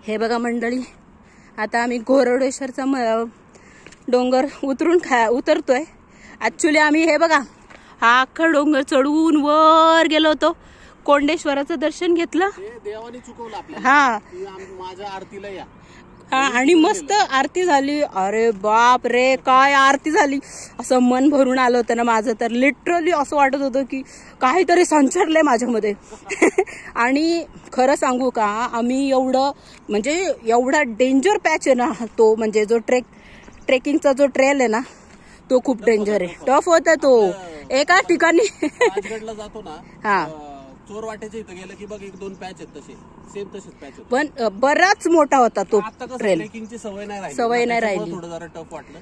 हे बघा मंडळी, आता आम्ही घोरडेश्वरचा डोंगर उतरतोय. ॲक्च्युली आम्ही हे बघा हा अख्खा डोंगर चढवून वर गेलो होतो. कोंडेश्वराचं दर्शन घेतलं. देवाने चुकवलं आपल्याला. हा, माझ्या आरतीला या. हा, आणि मस्त आरती झाली. अरे बाप रे, काय आरती झाली. असं मन भरून आलं होतं ना माझं. तर लिटरली असं वाटत होतं की काहीतरी संचरलंय माझ्यामध्ये. आणि खरं सांगू का, आम्ही एवढा डेंजर पॅच आहे ना तो, म्हणजे जो ट्रेकिंगचा जो ट्रेल आहे ना तो खूप डेंजर आहे, टफ होता तो. एका ठिकाणी राजगडला जातो ना, हा, चोर वाटेच्या इथं गेलं की बघ 1-2 पॅच आहेत तसे, सेम तसेच पॅच आहेत. पण बराच मोठा होता तो ट्रेल. ट्रेकिंगची सवय नाही राहिली. थोडं जरा टफ वाटलं.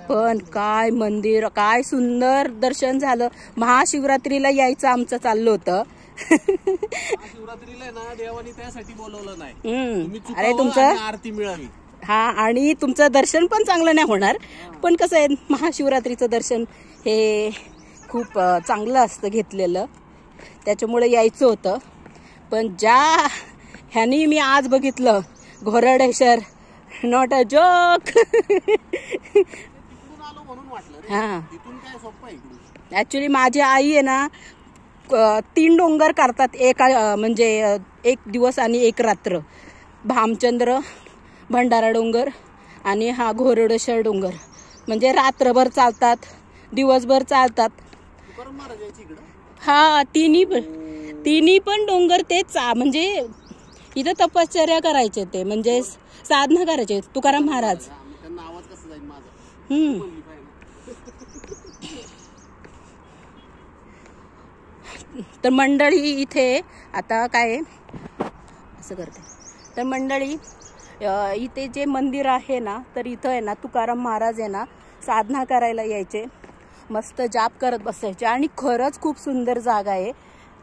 पण काय मंदिर, काय सुंदर दर्शन झालं. महाशिवरात्रीला यायचं आमचं चाललं होतं. शिवरात्रीला ना देवाने त्यासाठी बोलवलं नाही. अरे तुमचं आरती मिळावी. हा, आणि तुमचं दर्शन पण चांगलं नाही होणार. पण कसं आहे, महाशिवरात्रीचं दर्शन हे खूप चांगलं असतं घेतलेलं, त्याच्यामुळे यायचं होतं. पण ह्यानी मी आज बघितलं घोरडेश्वर, नॉट अ जोक. हा, ऍक्च्युली माझी आई आहे ना 3 डोंगर करतात म्हणजे एक दिवस आणि एक रात्र. भामचंद्र, भंडारा डोंगर आणि हा घोरडेश्वर डोंगर. म्हणजे रात्रभर चालतात, दिवसभर चालतात. हा, तिन्ही पण डोंगर तेच, म्हणजे इथं तपश्चर्या करायचे ते, म्हणजे साधना करायचे तुकाराम महाराज. तर मंडळी इथे आता काय असं करते. तर मंडळी इथे जे मंदिर आहे ना, तर इथं आहे ना तुकाराम महाराज आहे ना साधना करायला यायचे, मस्त जाप करत बसायचे. आणि खरंच खूप सुंदर जागा आहे.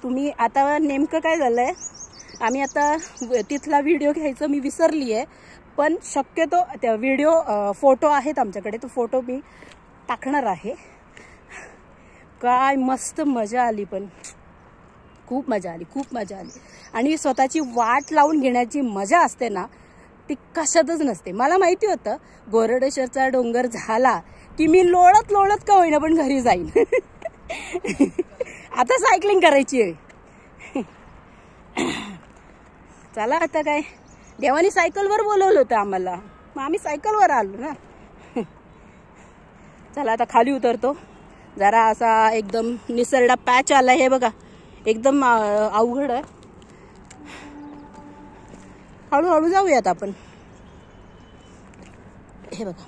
तुम्ही आता नेमकं काय झालंय, आम्ही आता तिथला व्हिडिओ घ्यायचं मी विसरली आहे. पण शक्यतो त्या फोटो आहेत आमच्याकडे, तो फोटो मी टाकणार आहे. काय मस्त मजा आली, पण खूप मजा आली. आणि स्वतःची वाट लावून घेण्याची मजा असते ना, ती कशातच नसते. मला माहिती होतं घोरडेश्वरचा डोंगर झाला की मी लोळत का होईना पण घरी जाईन. आता सायकलिंग करायची आहे. चला आता काय, देवानी सायकलवर बोलवलं होतं आम्हाला, मग आम्ही सायकलवर आलो ना. चला आता खाली उतरतो. जरा असा एकदम निसरडा पॅच आला, हे बघा एकदम अवघड आहे. हळूहळू जाऊयात आपण. हे बघा,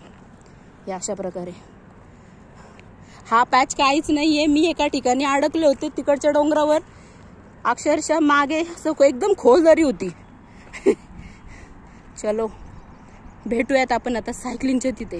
हे अशा प्रकारे हा पॅच काहीच नाहीये. मी एका ठिकाणी अडकले होते तिकडच्या डोंगरावर, अक्षरशः मागे एकदम खोल दरी होती. चलो भेटूयात आपण आता सायकलिंगच्या तिथे.